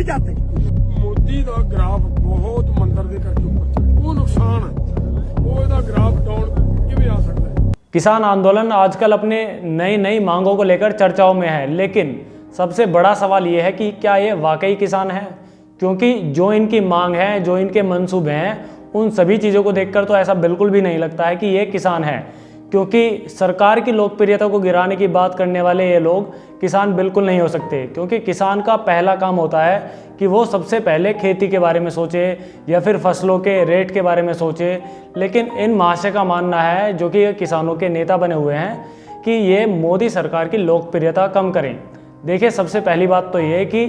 जाते। मोदी का ग्राफ बहुत मंਦਰ ਦੇ ਕਰਕੇ ਉੱਪਰ ਚੜ੍ਹਿਆ, ਉਹ ਨੁਕਸਾਨ ਹੈ, ਉਹ ਇਹਦਾ ग्राफ डाउन ਕਿਵੇਂ आ सकता है। किसान आंदोलन आजकल अपने नई नई मांगों को लेकर चर्चाओं में है, लेकिन सबसे बड़ा सवाल ये है कि क्या ये वाकई किसान है, क्योंकि जो इनकी मांग है, जो इनके मंसूबे हैं, उन सभी चीज़ों को देखकर तो ऐसा बिल्कुल भी नहीं लगता है कि ये किसान है। क्योंकि सरकार की लोकप्रियता को गिराने की बात करने वाले ये लोग किसान बिल्कुल नहीं हो सकते, क्योंकि किसान का पहला काम होता है कि वो सबसे पहले खेती के बारे में सोचे या फिर फसलों के रेट के बारे में सोचे। लेकिन इन महाशय का मानना है, जो कि किसानों के नेता बने हुए हैं, कि ये मोदी सरकार की लोकप्रियता कम करें। देखिए, सबसे पहली बात तो ये कि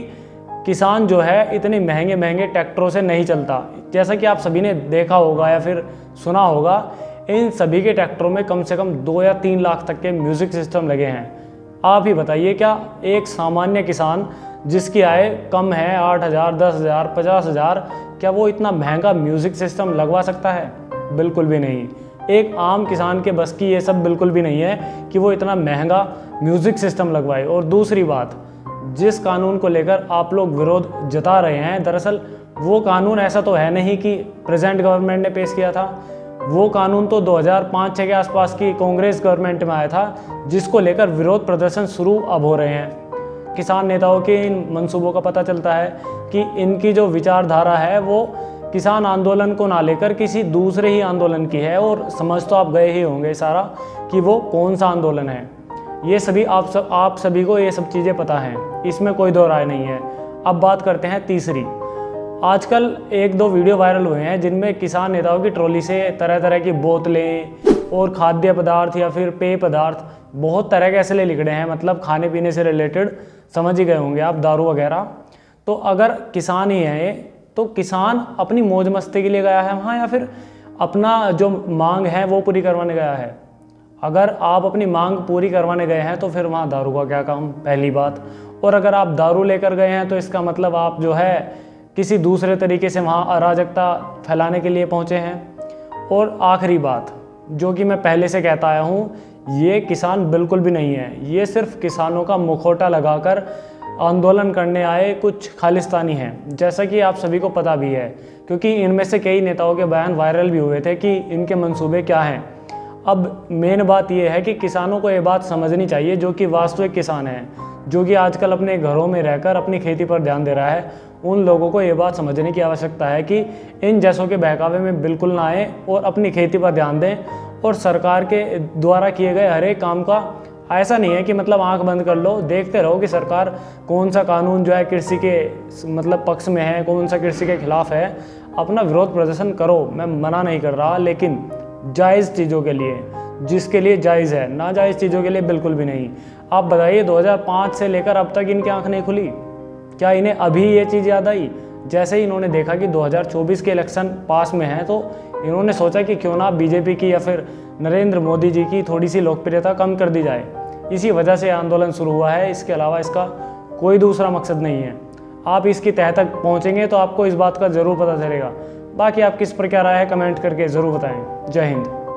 किसान जो है इतने महंगे महंगे ट्रैक्टरों से नहीं चलता। जैसा कि आप सभी ने देखा होगा या फिर सुना होगा, इन सभी के ट्रैक्टरों में कम से कम 2 या 3 लाख तक के म्यूज़िक सिस्टम लगे हैं। आप ही बताइए, क्या एक सामान्य किसान जिसकी आय कम है 8,000, 10,000, 50,000, क्या वो इतना महंगा म्यूज़िक सिस्टम लगवा सकता है? बिल्कुल भी नहीं। एक आम किसान के बस की ये सब बिल्कुल भी नहीं है कि वो इतना महंगा म्यूज़िक सिस्टम लगवाए। और दूसरी बात, जिस कानून को लेकर आप लोग विरोध जता रहे हैं, दरअसल वो कानून ऐसा तो है नहीं कि प्रेजेंट गवर्नमेंट ने पेश किया था। वो कानून तो 2005-06 के आसपास की कांग्रेस गवर्नमेंट में आया था, जिसको लेकर विरोध प्रदर्शन शुरू अब हो रहे हैं। किसान नेताओं के इन मंसूबों का पता चलता है कि इनकी जो विचारधारा है वो किसान आंदोलन को ना लेकर किसी दूसरे ही आंदोलन की है। और समझ तो आप गए ही होंगे सारा कि वो कौन सा आंदोलन है। ये सभी आप सभी को ये सब चीज़ें पता हैं, इसमें कोई दो राय नहीं है। अब बात करते हैं तीसरी। आजकल 1-2 वीडियो वायरल हुए हैं जिनमें किसान नेताओं की ट्रॉली से तरह तरह की बोतलें और खाद्य पदार्थ या फिर पेय पदार्थ, बहुत तरह के ऐसे लिख रहे हैं, मतलब खाने पीने से रिलेटेड, समझ ही गए होंगे आप, दारू वगैरह। तो अगर किसान ही है तो किसान अपनी मौज मस्ती के लिए गया है वहाँ, या फिर अपना जो मांग है वो पूरी करवाने गया है? अगर आप अपनी मांग पूरी करवाने गए हैं तो फिर वहाँ दारू का क्या काम, पहली बात। और अगर आप दारू लेकर गए हैं तो इसका मतलब आप जो है किसी दूसरे तरीके से वहाँ अराजकता फैलाने के लिए पहुँचे हैं। और आखिरी बात, जो कि मैं पहले से कहता आया हूँ, ये किसान बिल्कुल भी नहीं है। ये सिर्फ किसानों का मुखौटा लगाकर आंदोलन करने आए कुछ खालिस्तानी हैं, जैसा कि आप सभी को पता भी है, क्योंकि इनमें से कई नेताओं के बयान वायरल भी हुए थे कि इनके मंसूबे क्या हैं। अब मेन बात यह है कि किसानों को ये बात समझनी चाहिए, जो कि वास्तविक किसान हैं, जो कि आजकल अपने घरों में रहकर अपनी खेती पर ध्यान दे रहा है, उन लोगों को ये बात समझने की आवश्यकता है कि इन जैसों के बहकावे में बिल्कुल ना आए और अपनी खेती पर ध्यान दें। और सरकार के द्वारा किए गए हर एक काम का ऐसा नहीं है कि मतलब आंख बंद कर लो, देखते रहो कि सरकार कौन सा कानून जो है कृषि के मतलब पक्ष में है, कौन सा कृषि के खिलाफ है। अपना विरोध प्रदर्शन करो, मैं मना नहीं कर रहा, लेकिन जायज़ चीज़ों के लिए, जिसके लिए जायज़ है, नाजायज़ चीज़ों के लिए बिल्कुल भी नहीं। आप बताइए, 2005 से लेकर अब तक इनकी आंख नहीं खुली? क्या इन्हें अभी ये चीज़ याद आई? जैसे ही इन्होंने देखा कि 2024 के इलेक्शन पास में हैं, तो इन्होंने सोचा कि क्यों ना बीजेपी की या फिर नरेंद्र मोदी जी की थोड़ी सी लोकप्रियता कम कर दी जाए। इसी वजह से आंदोलन शुरू हुआ है, इसके अलावा इसका कोई दूसरा मकसद नहीं है। आप इसकी तह तक पहुँचेंगे तो आपको इस बात का ज़रूर पता चलेगा। बाकी आप किस पर क्या राय है, कमेंट करके ज़रूर बताएँ। जय हिंद।